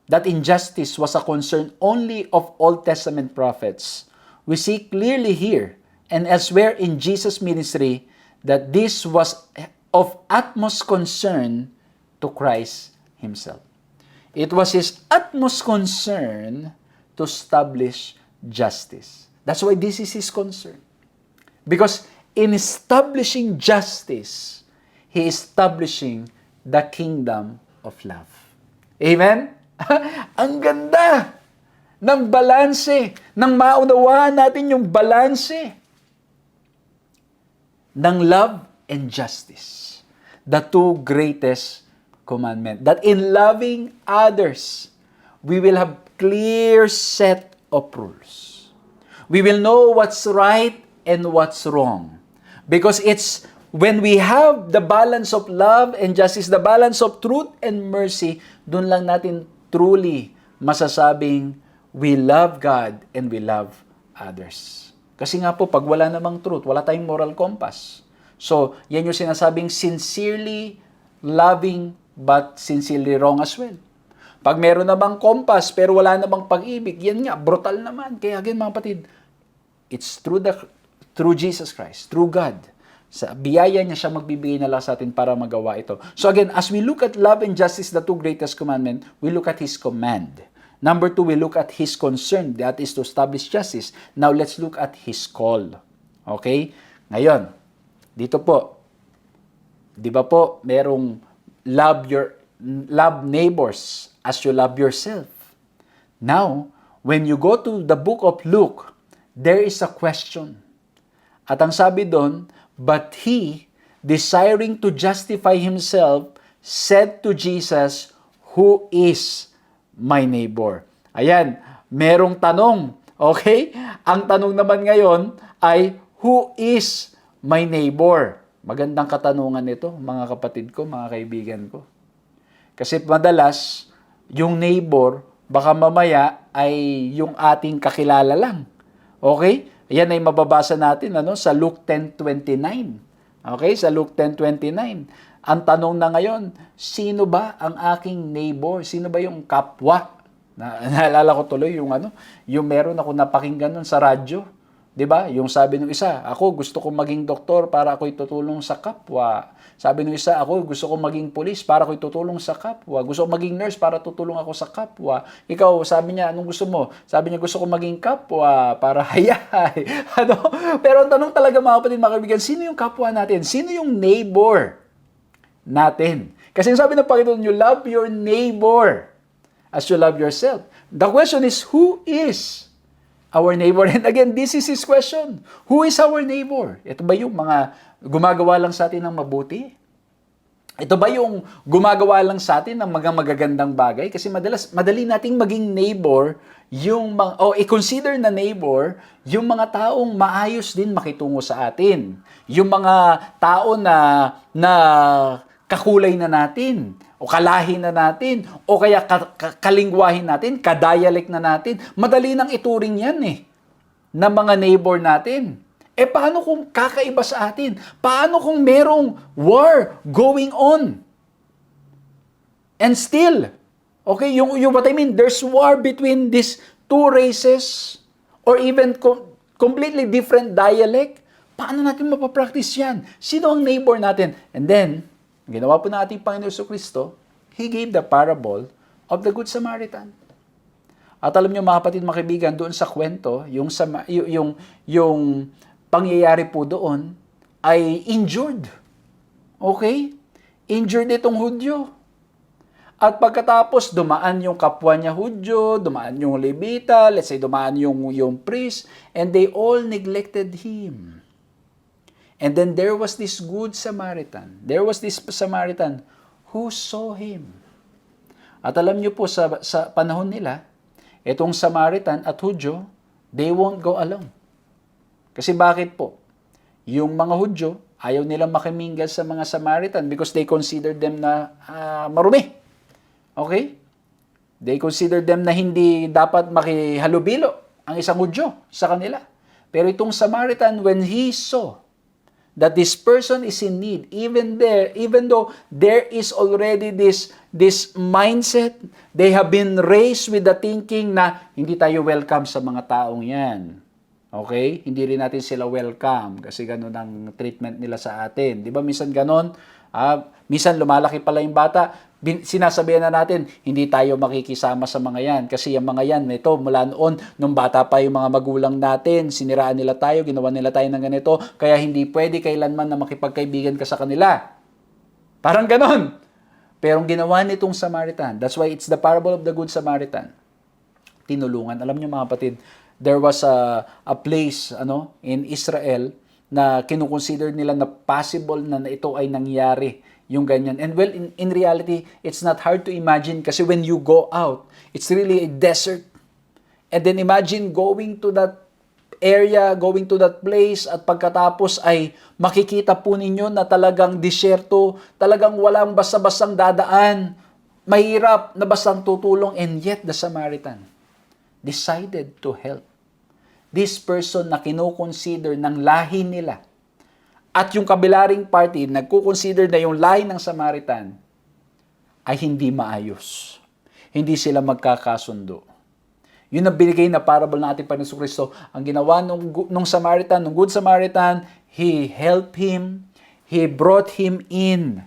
that injustice was a concern only of Old Testament prophets, we see clearly here and elsewhere in Jesus' ministry that this was of utmost concern to Christ Himself. It was His utmost concern to establish justice. That's why this is His concern. Because in establishing justice, He is establishing the kingdom of love. Amen? Ang ganda ng balanse, nang maunawaan natin yung balanse ng love and justice. The two greatest commandments. That in loving others, we will have clear set of rules. We will know what's right and what's wrong. Because it's when we have the balance of love and justice, the balance of truth and mercy, dun lang natin truly masasabing we love God and we love others. Kasi nga po, pag wala namang truth, wala tayong moral compass. So, yan yung sinasabing sincerely loving but sincerely wrong as well. Pag meron namang kompas pero wala namang pag-ibig, yan nga, brutal naman. Kaya again mga kapatid, it's through Jesus Christ, through God. Sa biyaya niya siya magbibigay na lang sa atin para magawa ito. So again, as we look at love and justice, the two greatest commandments, we look at His command. Number 2, we look at His concern, that is to establish justice. Now let's look at His call. Okay? Ngayon, dito po, di ba po, merong love neighbors as you love yourself. Now, when you go to the book of Luke, there is a question. At ang sabi doon, but he, desiring to justify himself, said to Jesus, "Who is my neighbor?" Ayan, merong tanong. Okay? Ang tanong naman ngayon ay, who is my neighbor? Magandang katanungan ito, mga kapatid ko, mga kaibigan ko. Kasi madalas, yung neighbor, baka mamaya ay yung ating kakilala lang. Okay? Yan ay mababasa natin sa Luke 10:29. Okay? Sa Luke 10:29. Ang tanong na ngayon, sino ba ang aking neighbor? Sino ba yung kapwa? Naalala ko tuloy yung meron ako napakinggan nun sa radyo. 'Di ba? Yung sabi ng isa, ako gusto kong maging doktor para ako'y tutulong sa kapwa. Sabi ng isa, ako gusto kong maging pulis para ako'y tutulong sa kapwa. Gusto kong maging nurse para tutulong ako sa kapwa. Ikaw, sabi niya, anong gusto mo? Sabi niya, gusto kong maging kapwa para hayay. Pero ang tanong talaga mga kapatid, mga kaibigan, sino yung kapwa natin? Sino yung neighbor natin? Kasi sabi ng Panginoon, you love your neighbor as you love yourself. The question is, who is our neighbor? And again, this is his question. Who is our neighbor? Ito ba yung mga gumagawa lang sa atin ng mabuti? Ito ba yung gumagawa lang sa atin ng mga magagandang bagay? Kasi madali nating maging neighbor, i-consider na neighbor, yung mga taong maayos din makitungo sa atin. Yung mga tao na kakulay na natin, o kalahi na natin, o kaya kalingwahin natin, kadialect na natin. Madali nang ituring yan na mga neighbor natin. Paano kung kakaiba sa atin? Paano kung merong war going on? And still, okay, yung what I mean, there's war between these two races, or even completely different dialect. Paano natin mapapractice yan? Sino ang neighbor natin? And then, ginawa po ng ating Panginoon Jesucristo, He gave the parable of the Good Samaritan. At alam niyo mga kapatid, mga kaibigan, doon sa kwento, yung pangyayari po doon ay injured. Okay? Injured itong Hudyo. At pagkatapos, dumaan yung kapwa niya Hudyo, dumaan yung Levita, let's say dumaan yung priest, and they all neglected him. And then there was this good Samaritan. There was this Samaritan who saw him. At alam niyo po, sa panahon nila, itong Samaritan at Hudyo, they won't go alone. Kasi bakit po? Yung mga Hudyo, ayaw nilang makiminggal sa mga Samaritan because they consider them na marumi. Okay? They consider them na hindi dapat makihalubilo ang isang Hudyo sa kanila. Pero itong Samaritan, when he saw that this person is in need, even though there is already this mindset, they have been raised with the thinking na hindi tayo welcome sa mga taong yan. Okay? Hindi rin natin sila welcome kasi gano'n ang treatment nila sa atin. Di ba minsan gano'n? Minsan lumalaki pala yung bata, sinasabihan na natin, hindi tayo makikisama sa mga yan. Kasi yung mga yan, ito, mula noon, nung bata pa yung mga magulang natin, siniraan nila tayo, ginawa nila tayo ng ganito, kaya hindi pwede kailanman na makipagkaibigan ka sa kanila. Parang ganon. Pero ang ginawa nitong Samaritan, that's why it's the parable of the Good Samaritan. Tinulungan. Alam niyo mga kapatid, there was a place in Israel na kinukonsider nila na possible na ito ay nangyari, yung ganyan. And well, in reality, it's not hard to imagine kasi when you go out, it's really a desert. And then imagine going to that area, going to that place, at pagkatapos ay makikita po ninyo na talagang disyerto, talagang walang basta-bastang dadaan, mahirap na bastang tutulong, and yet the Samaritan decided to help this person na kinoconsider ng lahi nila. At yung kabilaring party, nagko-consider na yung lahi ng Samaritan ay hindi maayos. hindi sila magkakasundo. Yun ang binigay na parable ng ating Panginoon Kristo. Ang ginawa nung Samaritan, nung Good Samaritan, He helped him, He brought him in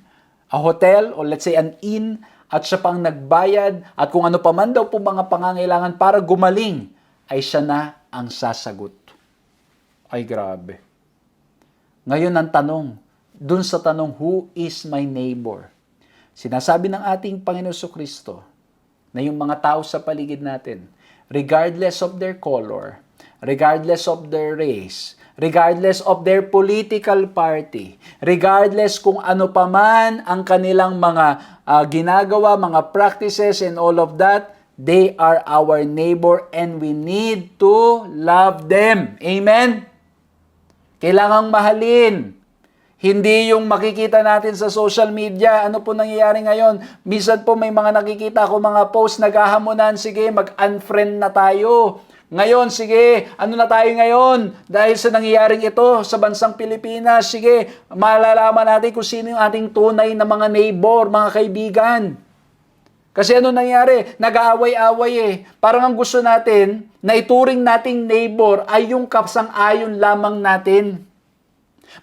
a hotel, or let's say an inn, at siya pang nagbayad, at kung ano pa man daw po mga pangangailangan para gumaling, ay siya na ang sasagot. Ay grabe. Ngayon ang tanong, dun sa tanong, who is my neighbor? Sinasabi ng ating Panginoon Kristo na yung mga tao sa paligid natin, regardless of their color, regardless of their race, regardless of their political party, regardless kung ano pa man ang kanilang mga ginagawa, mga practices and all of that, they are our neighbor and we need to love them. Amen? Kailangang mahalin. Hindi yung makikita natin sa social media. Ano po nangyayari ngayon? Minsan po may mga nakikita ko mga post naghahamunan, sige, mag-unfriend na tayo. Ngayon, sige, ano na tayo ngayon? Dahil sa nangyayaring ito sa bansang Pilipinas, sige, malalaman natin kung sino yung ating tunay na mga neighbor, mga kaibigan. Kasi ano nangyari? Nag-aaway-away eh. Parang ang gusto natin na ituring nating neighbor ay yung kapsang-ayon lamang natin.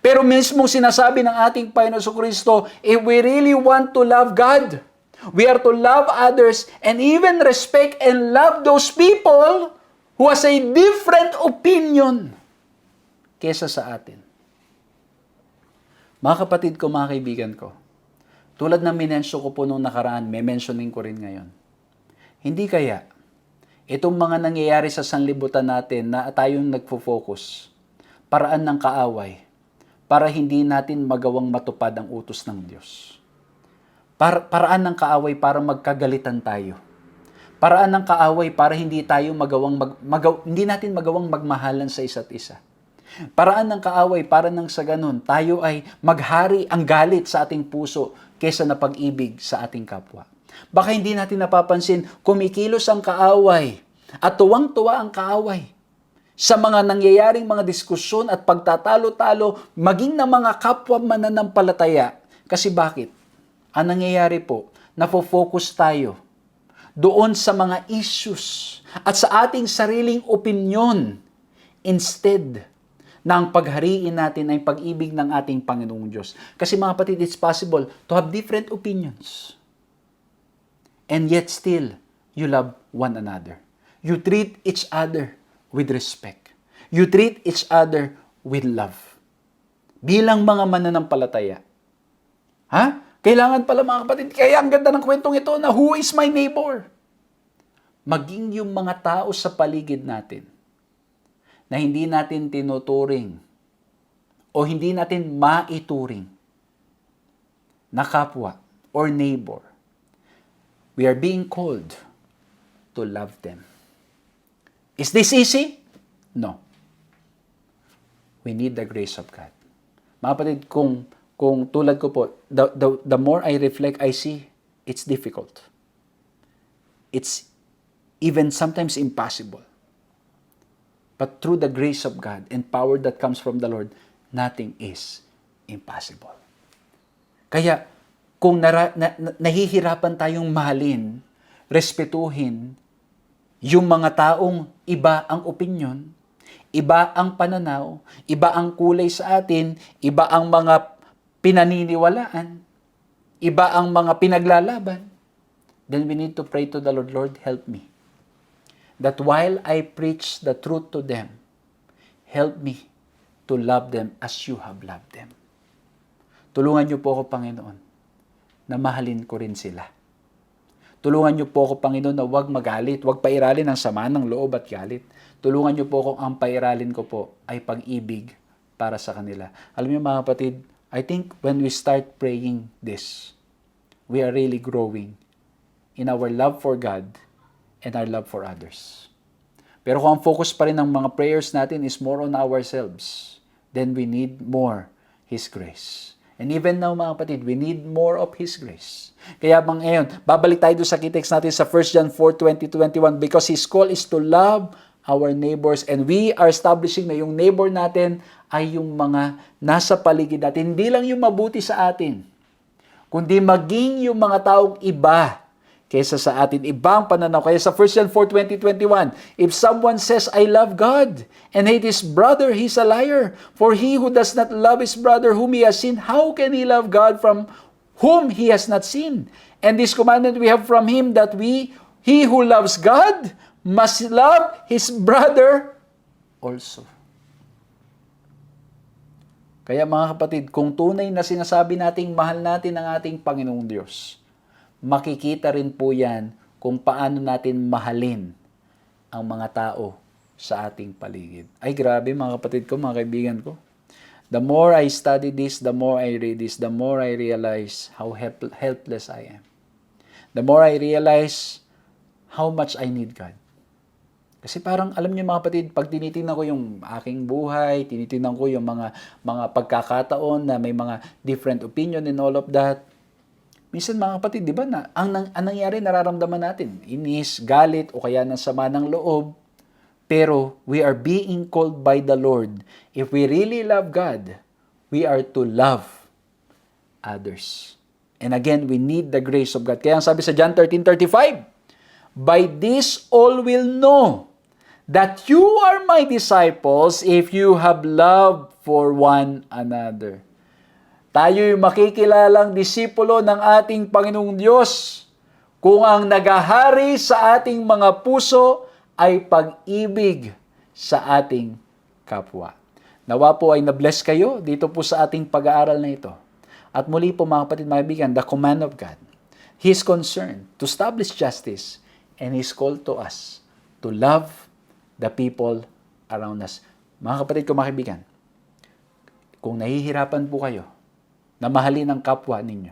Pero mismo sinasabi ng ating Panginoon Kristo, if we really want to love God, we are to love others and even respect and love those people who has a different opinion kesa sa atin. Mga kapatid ko, mga kaibigan ko, tulad ng minensyo ko po nung nakaraan, may mentioning ko rin ngayon. Hindi kaya, itong mga nangyayari sa sanlibutan natin na tayong nagfo-focus, paraan ng kaaway, para hindi natin magawang matupad ang utos ng Diyos. Paraan ng kaaway para magkagalitan tayo. Paraan ng kaaway para hindi tayo hindi natin magawang magmahalan sa isa't isa. Paraan ng kaaway para nang sa ganun, tayo ay maghari ang galit sa ating puso kesa na pag-ibig sa ating kapwa. Baka hindi natin napapansin, kumikilos ang kaaway at tuwang-tuwa ang kaaway sa mga nangyayaring mga diskusyon at pagtatalo-talo, maging ng mga kapwa mananampalataya. Kasi bakit? Ang nangyayari po, nafo-focus tayo doon sa mga issues at sa ating sariling opinyon instead na ang paghariin natin ay pag-ibig ng ating Panginoong Diyos. Kasi mga kapatid, it's possible to have different opinions. And yet still, you love one another. You treat each other with respect. You treat each other with love. Bilang mga mananampalataya. Ha? Kailangan pala mga kapatid, kaya ang ganda ng kwentong ito na who is my neighbor? Maging yung mga tao sa paligid natin na hindi natin tinuturing o hindi natin maituring na kapwa or neighbor. We are being called to love them. Is this easy? No. We need the grace of God. Mga kapatid, kung tulad ko po, the more I reflect, I see it's difficult. It's even sometimes impossible. But through the grace of God and power that comes from the Lord, nothing is impossible. Kaya, kung nahihirapan tayong mahalin, respetuhin, yung mga taong iba ang opinyon, iba ang pananaw, iba ang kulay sa atin, iba ang mga pinaniniwalaan, iba ang mga pinaglalaban, then we need to pray to the Lord, Lord, help me. That while I preach the truth to them, help me to love them as you have loved them. Tulungan niyo po ako, Panginoon, na mahalin ko rin sila. Tulungan niyo po ako, Panginoon, na huwag magalit, huwag pairalin ang sama ng loob at galit. Tulungan niyo po ako, ang pairalin ko po ay pag-ibig para sa kanila. Alam niyo mga kapatid, I think when we start praying this, we are really growing in our love for God and our love for others. Pero kung ang focus pa rin ng mga prayers natin is more on ourselves, then we need more His grace. And even now, mga kapatid, we need more of His grace. Kaya ngayon, babalik tayo sa key text natin sa 1 John 4:20-21, because His call is to love our neighbors, and we are establishing na yung neighbor natin ay yung mga nasa paligid natin. Hindi lang yung mabuti sa atin, kundi maging yung mga taong iba, kaysa sa atin ibang pananaw. Kaya sa 1 John 4:20-21, if someone says, I love God, and hate his brother, he's a liar. For he who does not love his brother whom he has seen, how can he love God from whom he has not seen? And this commandment we have from him, that he who loves God must love his brother also. Kaya mga kapatid, kung tunay na sinasabi nating mahal natin ang ating Panginoong Diyos, makikita rin po yan kung paano natin mahalin ang mga tao sa ating paligid. Ay grabe mga kapatid ko, mga kaibigan ko. The more I study this, the more I read this, the more I realize how helpless I am. The more I realize how much I need God. Kasi parang, alam niyo mga kapatid, pag tinitingnan ko yung aking buhay, tinitingnan ko yung mga pagkakataon na may mga different opinion and all of that, minsan mga kapatid, di ba, ang nangyari, nararamdaman natin, inis, galit, o kaya ng sama ng loob, pero we are being called by the Lord. If we really love God, we are to love others. And again, we need the grace of God. Kaya ang sabi sa John 13:35, by this all will know that you are my disciples if you have love for one another. Tayo'y makikilalang disipulo ng ating Panginoong Diyos kung ang nagahari sa ating mga puso ay pag-ibig sa ating kapwa. Nawa po ay na-bless kayo dito po sa ating pag-aaral na ito. At muli po mga kapatid, mga kaibigan, the command of God, His concern to establish justice, and His call to us to love the people around us. Mga kapatid ko, mga kaibigan, kung nahihirapan po kayo na mahalin ang kapwa ninyo,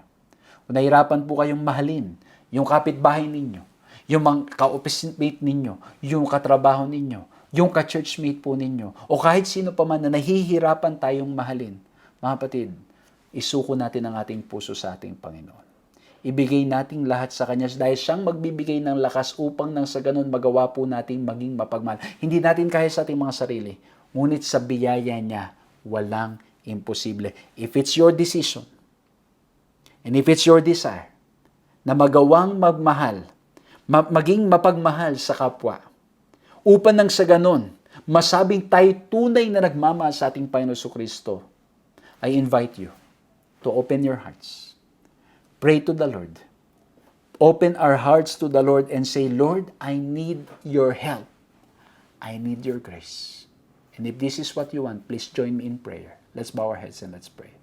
kung nahihirapan po kayong mahalin yung kapitbahay ninyo, yung mga ka-office mate ninyo, yung katrabaho ninyo, yung ka-churchmate po ninyo, o kahit sino pa man na nahihirapan tayong mahalin, mga kapatid, isuko natin ang ating puso sa ating Panginoon. Ibigay nating lahat sa Kanya dahil siyang magbibigay ng lakas upang nang sa ganun magawa po nating maging mapagmahal. Hindi natin kaya sa ating mga sarili, ngunit sa biyaya niya, walang imposible. If it's your decision, and if it's your desire, na magawang magmahal, maging mapagmahal sa kapwa, upang nang sa ganun, masabing tayo tunay na nagmamahal sa ating Panginoon Kristo, I invite you to open your hearts. Pray to the Lord. Open our hearts to the Lord and say, Lord, I need your help. I need your grace. And if this is what you want, please join me in prayer. Let's bow our heads and let's pray.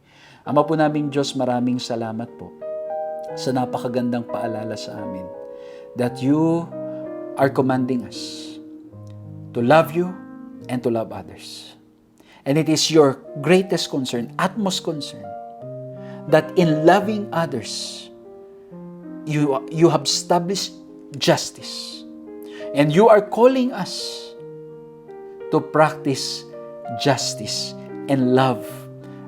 Ama po naming Diyos, maraming salamat po sa napakagandang paalala sa amin that you are commanding us to love you and to love others. And it is your greatest concern, utmost concern, that in loving others, you have established justice. And you are calling us to practice justice and love.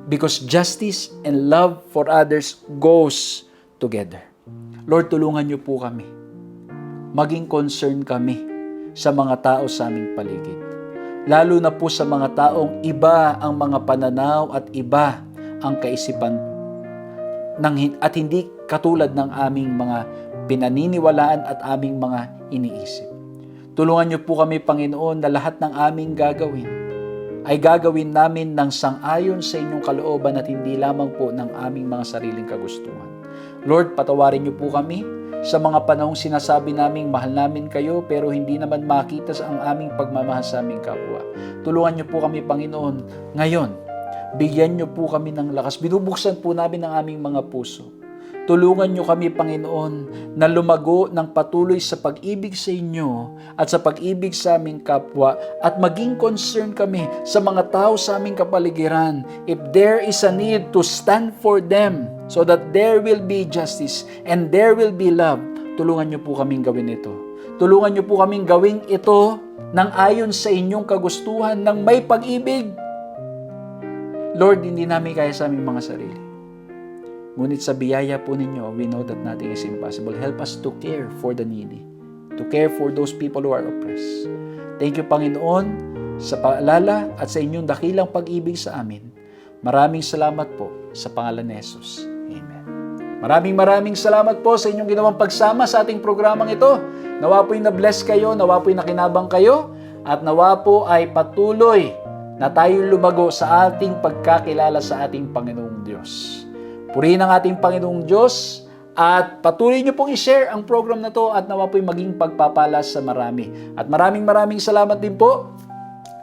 Because justice and love for others goes together. Lord, tulungan niyo po kami. Maging concern kami sa mga tao sa aming paligid. Lalo na po sa mga taong iba ang mga pananaw at iba ang kaisipan at hindi katulad ng aming mga pinaniniwalaan at aming mga iniisip. Tulungan niyo po kami, Panginoon, na lahat ng aming gagawin ay gagawin namin ng sang-ayon sa inyong kalooban at hindi lamang po ng aming mga sariling kagustuhan. Lord, patawarin niyo po kami sa mga panahong sinasabi naming mahal namin kayo pero hindi naman makita sa ang aming pagmamahal sa aming kapwa. Tulungan niyo po kami, Panginoon, ngayon. Bigyan niyo po kami ng lakas. Binubuksan po namin ang aming mga puso. Tulungan niyo kami, Panginoon, na lumago ng patuloy sa pag-ibig sa inyo at sa pag-ibig sa aming kapwa at maging concern kami sa mga tao sa aming kapaligiran. If there is a need to stand for them so that there will be justice and there will be love, tulungan niyo po kaming gawin ito. Tulungan niyo po kaming gawin ito nang ayon sa inyong kagustuhan ng may pag-ibig. Lord, hindi namin kaya sa aming mga sarili. Ngunit sa biyaya po ninyo, we know that nothing is impossible. Help us to care for the needy, to care for those people who are oppressed. Thank you, Panginoon, sa paalala at sa inyong dakilang pag-ibig sa amin. Maraming salamat po sa pangalan ni Jesus. Amen. Maraming salamat po sa inyong ginawang pagsama sa ating programang ito. Nawa po'y na-bless kayo, nawa po'y nakinabang kayo, at nawa po ay patuloy na tayo lumago sa ating pagkakilala sa ating Panginoong Diyos. Purihin ang ating Panginoong Diyos at patuloy niyo pong i-share ang program na to at nawa po'y maging pagpapala sa marami. At maraming salamat din po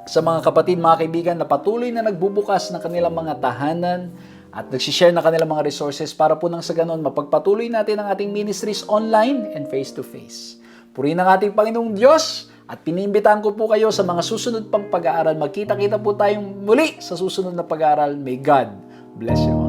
sa mga kapatid, mga kaibigan na patuloy na nagbubukas ng kanilang mga tahanan at nagsishare na kanilang mga resources para po nang sa ganon mapagpatuloy natin ang ating ministries online and face-to-face. Purihin ang ating Panginoong Diyos at piniimbitahan ko po kayo sa mga susunod pang pag-aaral. Magkita-kita po tayong muli sa susunod na pag-aaral. May God bless you all.